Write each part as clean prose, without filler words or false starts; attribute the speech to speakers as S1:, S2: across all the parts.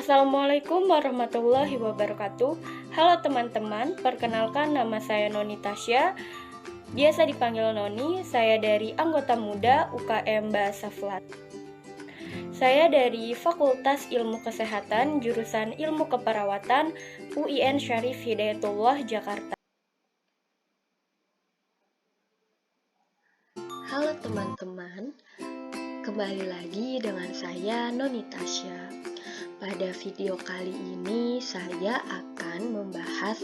S1: Assalamualaikum warahmatullahi wabarakatuh. Halo teman-teman, perkenalkan nama saya Noni Tasya. Biasa dipanggil Noni, saya dari anggota muda UKM Bahasa Flat. Saya dari Fakultas Ilmu Kesehatan, jurusan Ilmu Keperawatan, UIN Syarif Hidayatullah, Jakarta.
S2: Halo teman-teman, kembali lagi dengan saya Noni Tasya. Pada video kali ini saya akan membahas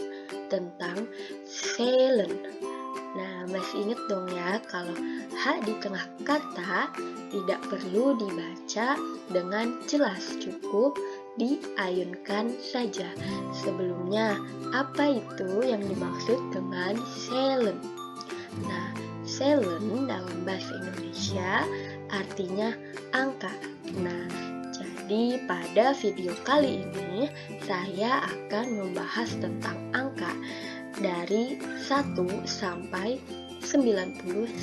S2: tentang silent. Nah, masih ingat dong ya kalau H di tengah kata tidak perlu dibaca dengan jelas, cukup diayunkan saja. Sebelumnya, apa itu yang dimaksud dengan silent? Nah, silent dalam bahasa Indonesia artinya angka. Nah, jadi pada video kali ini saya akan membahas tentang angka dari 1 sampai 99.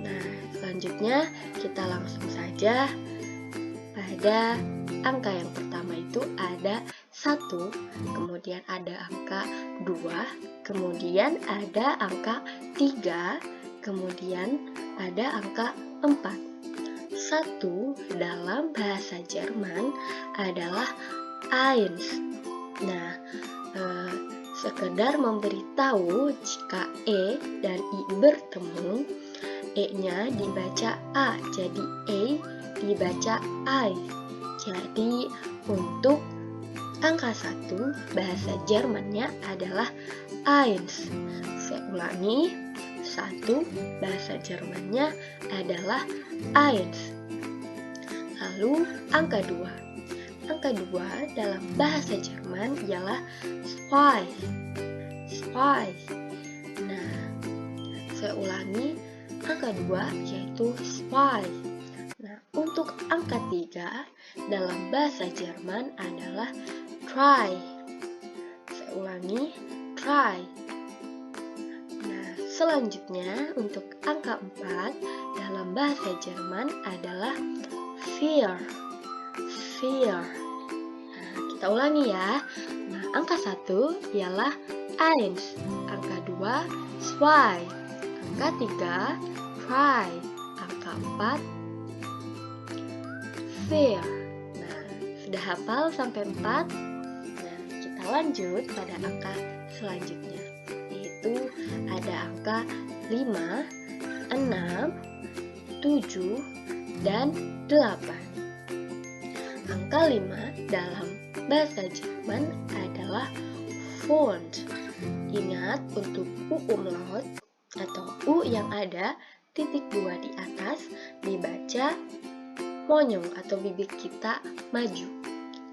S2: Nah, selanjutnya kita langsung saja pada angka yang pertama itu ada 1, kemudian ada angka 2, kemudian ada angka 3, kemudian ada angka 4. 1 dalam bahasa Jerman adalah eins. Nah, sekedar memberitahu jika E dan I bertemu, E-nya dibaca A, jadi E dibaca I. Jadi untuk angka 1 bahasa Jermannya adalah eins. Saya ulangi, 1 bahasa Jermannya adalah eins. Lalu angka 2. Angka 2 dalam bahasa Jerman ialah zwei. Zwei. Nah, saya ulangi, angka 2 yaitu zwei. Nah, untuk angka 3 dalam bahasa Jerman adalah drei. Saya ulangi, drei. Nah, selanjutnya untuk angka 4 dalam bahasa Jerman adalah vier. Vier. Nah, kita ulangi ya. Nah, angka 1 ialah eins, angka 2 zwei, angka 3 drei, angka 4 vier. Nah, sudah hafal sampai 4? Nah, kita lanjut pada angka selanjutnya, yaitu ada angka 5, 6, 7, dan 8. Angka 5 dalam bahasa Jerman adalah font. Ingat, untuk U umlaut atau U yang ada titik 2 di atas dibaca monyong atau bibir kita maju.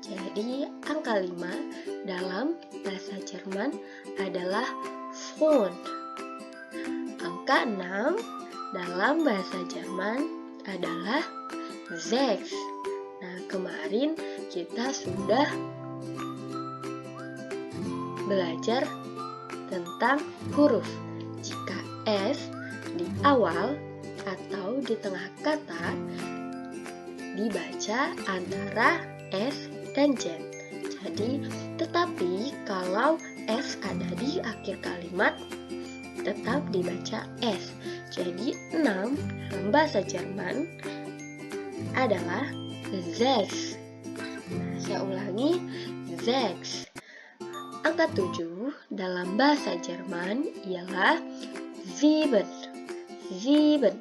S2: Jadi angka 5 dalam bahasa Jerman adalah font. Angka 6 dalam bahasa Jerman adalah sechs. Nah, kemarin kita sudah belajar tentang huruf. Jika S di awal atau di tengah kata dibaca antara S dan Z. Jadi, tetapi kalau S ada di akhir kalimat tetap dibaca S. Jadi 6 dalam bahasa Jerman adalah sechs. Nah, saya ulangi, sechs. Angka 7 dalam bahasa Jerman ialah sieben. Sieben.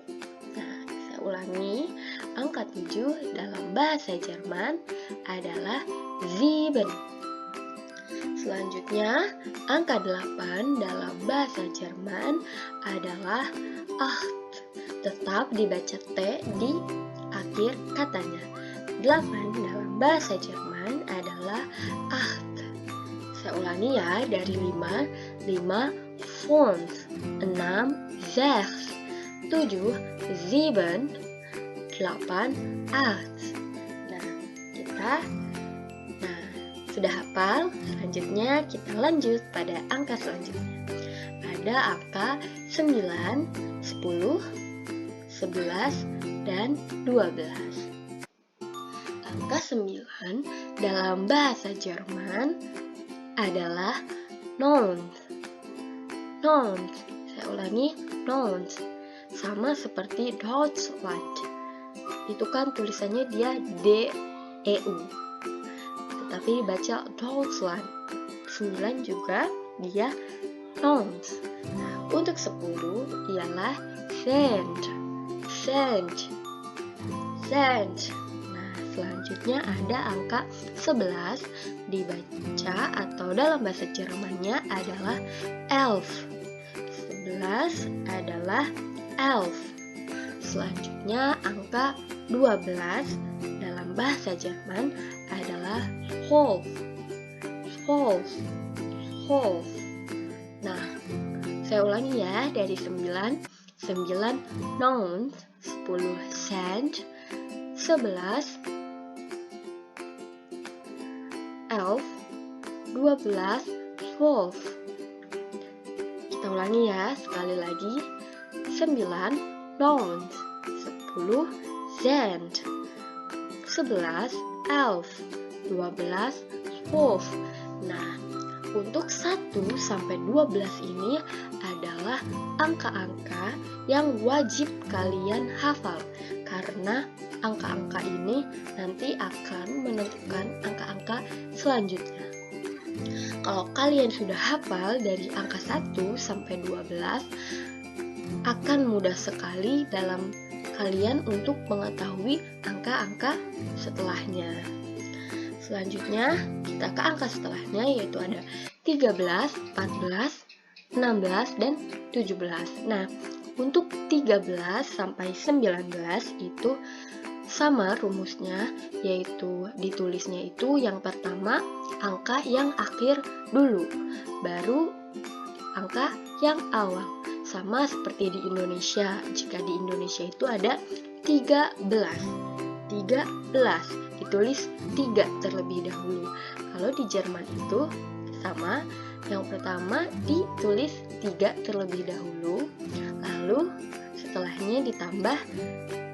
S2: Nah, saya ulangi, angka 7 dalam bahasa Jerman adalah sieben. Selanjutnya, angka 8 dalam bahasa Jerman adalah acht. Tetap dibaca T di akhir katanya. 8 dalam bahasa Jerman adalah acht. Saya ulangi ya, dari 5 font, 6 sechs, 7 sieben, 8 acht. Nah, sudah hafal? Selanjutnya kita lanjut pada angka selanjutnya. Ada angka 9, 10, 11, dan 12. Angka 9 dalam bahasa Jerman adalah Nouns. Nouns. Saya ulangi, Nouns. Sama seperti Deutschland. Itu kan tulisannya dia D-E-U. Tetapi dibaca Deutschland. 9 juga dia Nouns. Nah, untuk 10 ialah Cent. Cent. Cent. Nah, selanjutnya ada angka 11 dibaca atau dalam bahasa Jermannya adalah Elf. 11 adalah Elf. Selanjutnya angka 12 dalam bahasa Jerman adalah Zwölf. Zwölf. Zwölf. Nah, saya ulangi ya dari 9 Nouns, 10 Cent, 11 Elf, 12 Zwölf. Kita ulangi ya sekali lagi. 9 Nouns, 10 Cent, 11 Elf, 12 Zwölf. Nah, untuk 1 sampai 12 ini adalah angka-angka yang wajib kalian hafal karena angka-angka ini nanti akan menentukan angka-angka selanjutnya. Kalau kalian sudah hafal dari angka 1 sampai 12, akan mudah sekali dalam kalian untuk mengetahui angka-angka setelahnya. Selanjutnya, kita ke angka setelahnya yaitu ada 13, 14, 16, dan 17. Nah, untuk 13 sampai 19 itu sama rumusnya, yaitu ditulisnya itu yang pertama angka yang akhir dulu, baru angka yang awal. Sama seperti di Indonesia, jika di Indonesia itu ada 13 ditulis 3 terlebih dahulu. Kalau di Jerman itu sama, yang pertama ditulis 3 terlebih dahulu, lalu setelahnya ditambah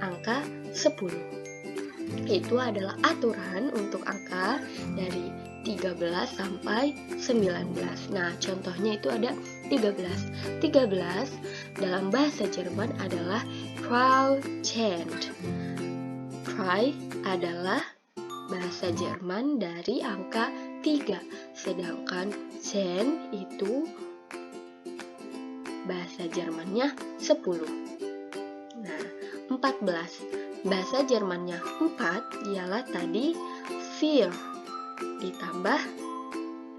S2: angka 10. Itu adalah aturan untuk angka dari 13 sampai 19. Nah, contohnya itu ada 13. 13 dalam bahasa Jerman adalah 13. 3 adalah bahasa Jerman dari angka 3, sedangkan 10 itu bahasa Jermannya 10. Nah, 14 bahasa Jermannya 4 ialah tadi 4 ditambah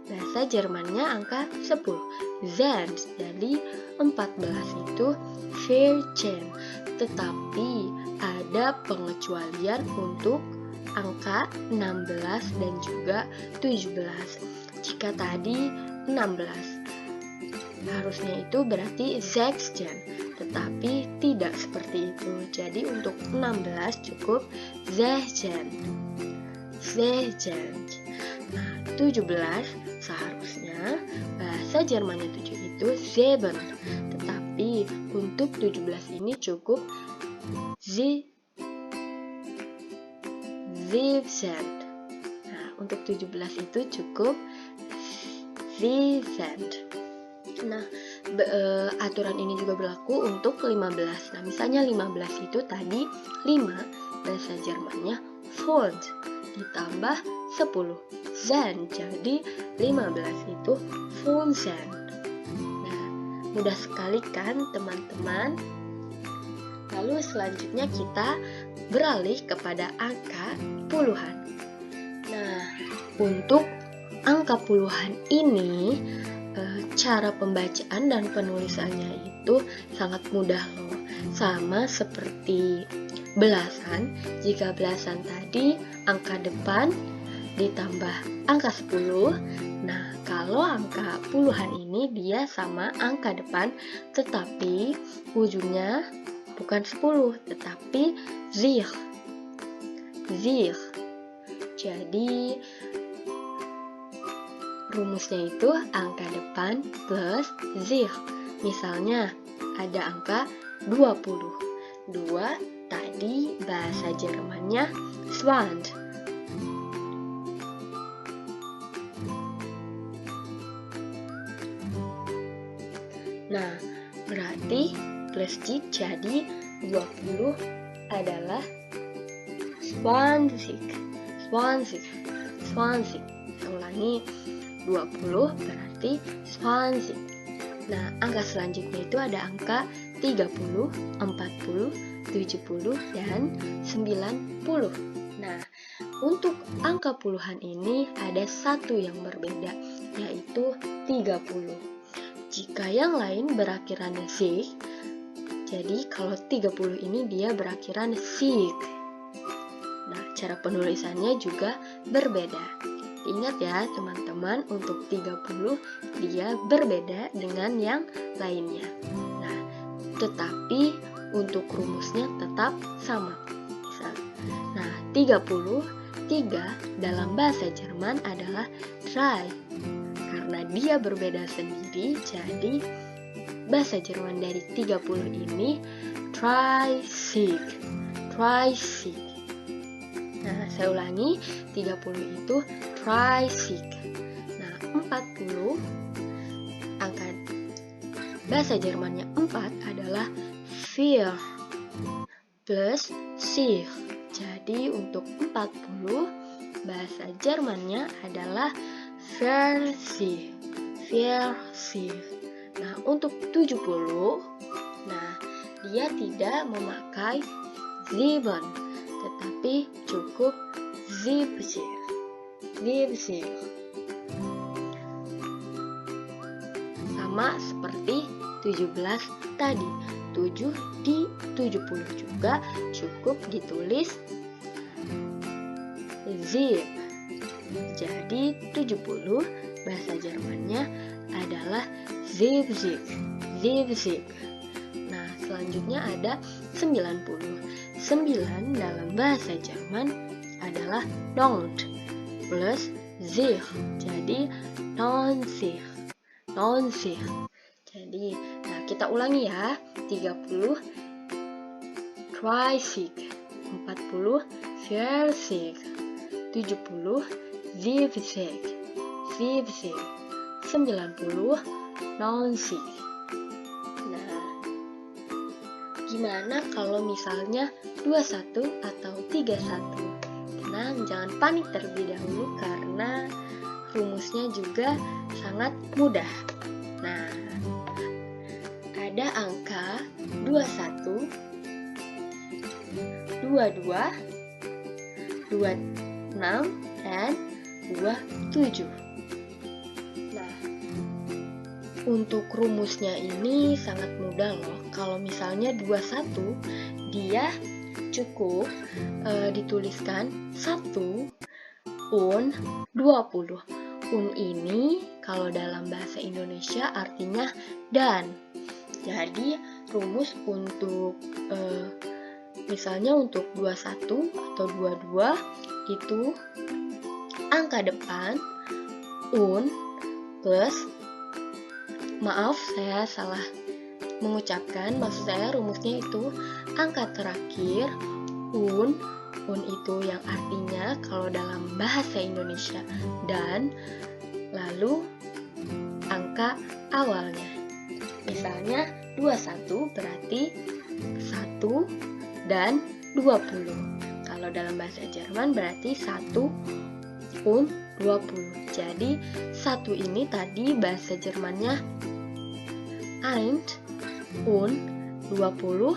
S2: bahasa Jermannya angka 10 Zen, jadi 14 itu 14. Tetapi ada pengecualian untuk angka 16 dan juga 17. Jika tadi 16 harusnya itu berarti 16, tetapi tidak seperti itu. Jadi untuk 16 cukup 16. Nah, 17 seharusnya bahasa Jermannya 7 itu 7, tetapi untuk 17 ini cukup 7. Nah, untuk 17 itu cukup 7. Nah, aturan ini juga berlaku untuk 15. Nah, misalnya 15 itu tadi 5 bahasa Jermannya Pfund ditambah 10 Zen, jadi 15 itu Pfundzen. Nah, mudah sekali kan teman-teman? Lalu selanjutnya kita beralih kepada angka puluhan. Nah, untuk angka puluhan ini cara pembacaan dan penulisannya itu sangat mudah loh. Sama seperti belasan. Jika belasan tadi angka depan ditambah angka 10. Nah, kalau angka puluhan ini dia sama angka depan tetapi ujungnya bukan 10 tetapi zig. Jadi rumusnya itu angka depan plus zig. Misalnya ada angka 20. 2 tadi bahasa Jermannya 20. 20, jadi 20 adalah 20. Saya ulangi, 20 berarti 20. Nah, angka selanjutnya itu ada angka 30, 40, 70, dan 90. Nah, untuk angka puluhan ini ada satu yang berbeda, yaitu 30. Jika yang lain berakhiran sig, jadi kalau 30 ini dia berakhiran sig. Nah, cara penulisannya juga berbeda. Ingat ya teman-teman, untuk 30 dia berbeda dengan yang lainnya. Nah, tetapi untuk rumusnya tetap sama. Nah, 33 dalam bahasa Jerman adalah 3. Karena dia berbeda sendiri, jadi bahasa Jerman dari 30 ini 30. Nah, saya ulangi, 30 itu 30. Nah, 40, angka bahasa Jermannya 4 adalah 4 plus 6. Jadi untuk 40 bahasa Jermannya adalah 40. Nah, untuk 70, nah dia tidak memakai 7, tetapi cukup 70. Sama seperti 17 tadi, 7 di 70 juga cukup ditulis zip. Jadi 70 bahasa Jermannya adalah zip. Nah, selanjutnya ada 90. 9 dalam bahasa Jerman adalah 9 plus sich. Jadi 90. Jadi, nah kita ulangi ya. 30 30, 40 40, 70 70, 90 90. Nah, gimana kalau misalnya 21 atau 31? Tenang, jangan panik terlebih dahulu karena rumusnya juga sangat mudah. Nah, ada angka 21, 22, 26, dan 27. Nah, untuk rumusnya ini sangat mudah loh. Kalau misalnya 21, dia cukup dituliskan 1 un 20. Un ini kalau dalam bahasa Indonesia artinya dan. Jadi rumus untuk misalnya untuk 21 atau 22 itu angka depan un plus, maaf saya salah mengucapkan, maksud saya rumusnya itu angka terakhir un itu yang artinya kalau dalam bahasa Indonesia dan, lalu angka awalnya. Misalnya 21 berarti 1 dan 20. Kalau dalam bahasa Jerman berarti 1 und 20. Jadi 1 ini tadi bahasa Jermannya 1 und 20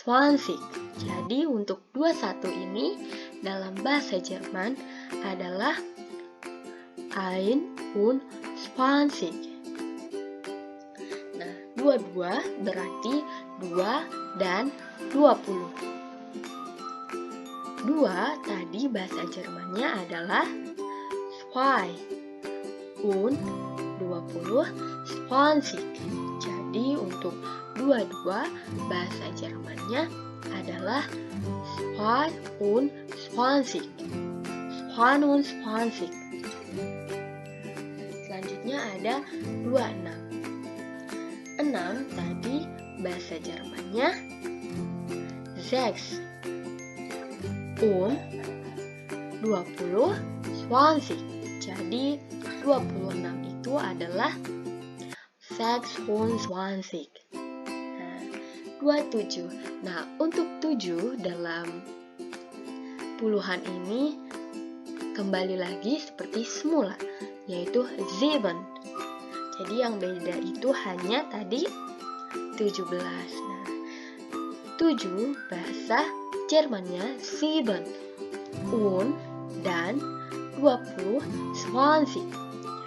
S2: 20. Jadi untuk 21 ini dalam bahasa Jerman adalah 1 und 20. Nah, 22 berarti 2 dan 20. 2 tadi bahasa Jermannya adalah 2 und 20 20. Jadi untuk 22 bahasa Jermannya adalah 22. 22. Selanjutnya ada 26. 6 tadi bahasa Jermannya 6 und 20 20. Jadi 26 itu adalah 26. Nah, 27. Nah, untuk 7 dalam puluhan ini kembali lagi seperti semula, yaitu 7. Jadi yang beda itu hanya tadi 17. Nah, 7 bahasa Jermannya 7 und dan 20 20.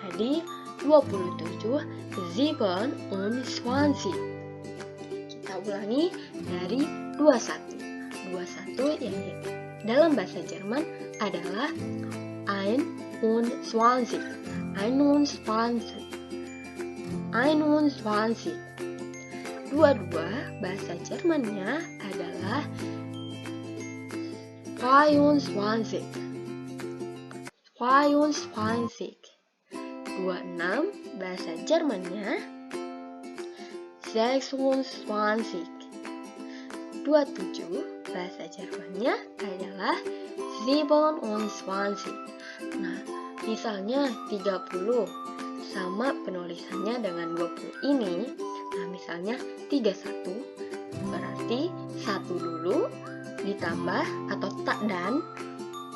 S2: Jadi 27 7 und 20. Kita ulangi dari 21. 21 yang dalam bahasa Jerman adalah 21. 21. 21. 22 bahasa Jermannya adalah 22. 22. 26 bahasa Jermannya 26. 27 bahasa Jermannya adalah 27. Nah, misalnya 30 sama penulisannya dengan 20 ini. Nah, misalnya 31 berarti 1 dulu ditambah atau tak dan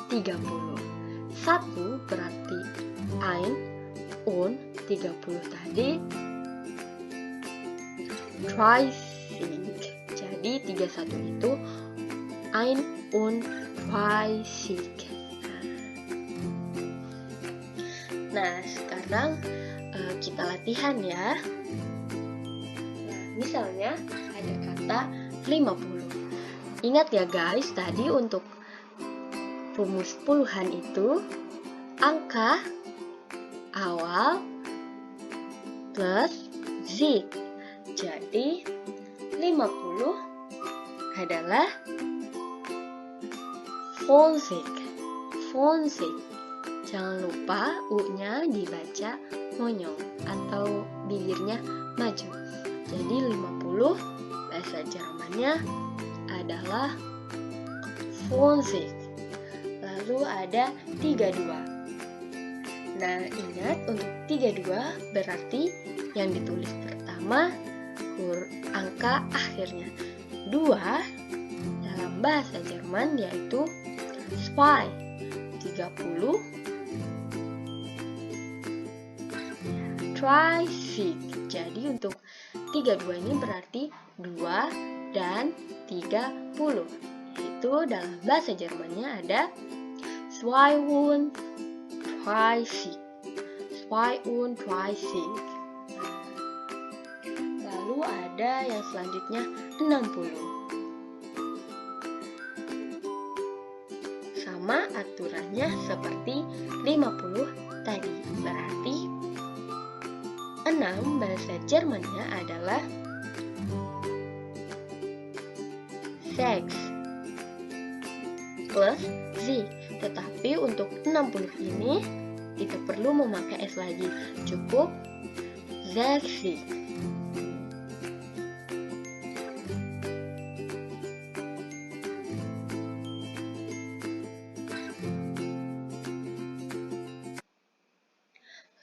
S2: 30. 1 berarti ein und 30 tadi 30. Jadi 31 itu ein und 30. Nah, sekarang kita latihan ya. Nah, misalnya ada kata 50. Ingat ya guys, tadi untuk rumus puluhan itu angka awal plus Sieg. Jadi 50 adalah 50. 50. Jangan lupa U-nya dibaca monyong atau bibirnya maju. Jadi 50 bahasa Jermannya adalah 50. Lalu ada 32. Nah, ingat untuk 32 berarti yang ditulis pertama angka akhirnya 2 dalam bahasa Jerman yaitu 2. 30. 30. Jadi untuk 32 ini berarti 2 dan 30. Yaitu dalam bahasa Jermannya ada 32. 32. Lalu ada yang selanjutnya 60. Sama aturannya seperti 50 tadi. Berarti 6 bahasa Jermannya adalah 6 plus Z. Tetapi untuk 60 ini tidak perlu memakai S lagi, cukup Z.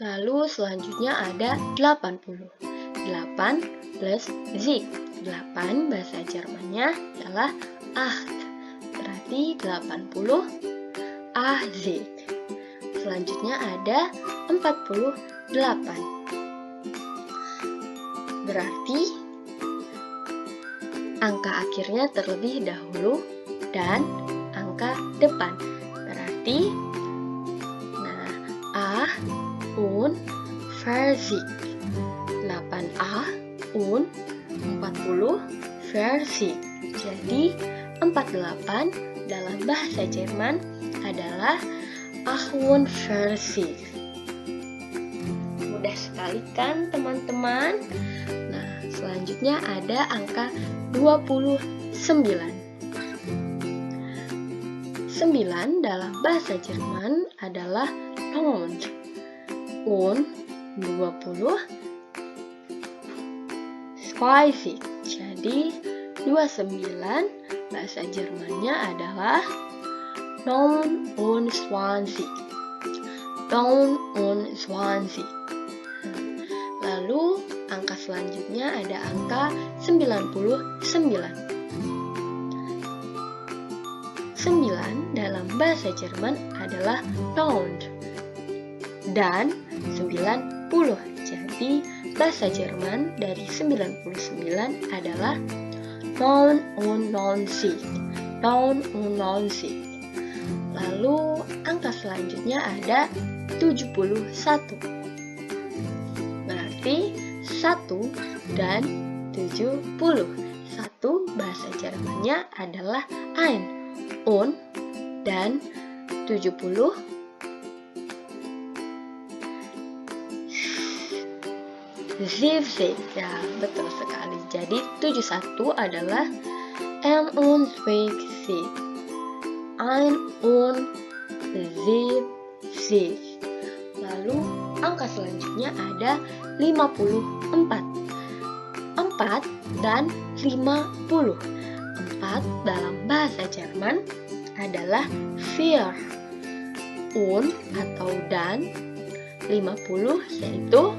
S2: Lalu selanjutnya ada 80. 8 plus Z. 8 bahasa Jermannya adalah 8. Berarti 80 AZ. Selanjutnya ada 48. Berarti angka akhirnya terlebih dahulu dan angka depan. Berarti A und 40. 8A und 40 40. Jadi 48 dalam bahasa Jerman adalah 48. Mudah sekali kan teman-teman? Nah, selanjutnya ada angka 29. 9 dalam bahasa Jerman adalah 9 und 20 20. Jadi 29 bahasa Jermannya adalah 29. 29. Lalu angka selanjutnya ada angka 99. 9 dalam bahasa Jerman adalah 9 dan 90. Jadi bahasa Jerman dari 99 adalah 99. Lalu angka selanjutnya ada 71. Berarti 1 dan 70. 1 bahasa Jermannya adalah ein dan 70 70. Ya, betul sekali. Jadi 71 adalah 71. 71. Lalu angka selanjutnya ada 54. 4 dan 50. 4 dalam bahasa Jerman adalah vier. Atau dan 50 yaitu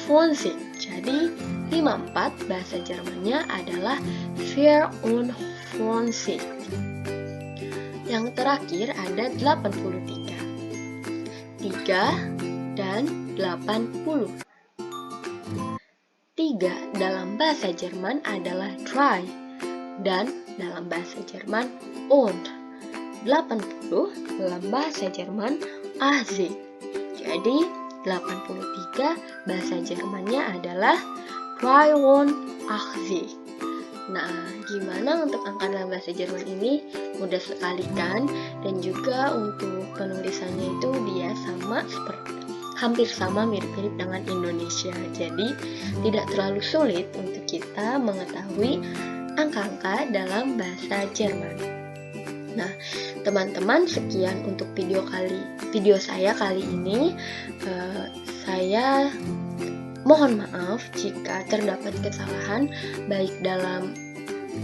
S2: 50. Jadi 54 bahasa Jermannya adalah 54. Yang terakhir ada 83. 3 dan 80. 3 dalam bahasa Jerman adalah drei dan dalam bahasa Jerman und. 80 dalam bahasa Jerman 80. Jadi 83 bahasa Jermannya adalah 83. Nah, gimana untuk angka dalam bahasa Jerman ini? Mudah sekali kan? Dan juga untuk penulisannya itu dia hampir sama mirip-mirip dengan Indonesia. Jadi tidak terlalu sulit untuk kita mengetahui angka-angka dalam bahasa Jerman. Nah, teman-teman, sekian untuk video saya kali ini. Saya mohon maaf jika terdapat kesalahan baik dalam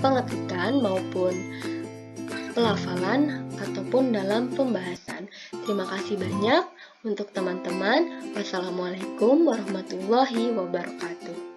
S2: pengetikan maupun pelafalan ataupun dalam pembahasan. Terima kasih banyak untuk teman-teman. Wassalamualaikum warahmatullahi wabarakatuh.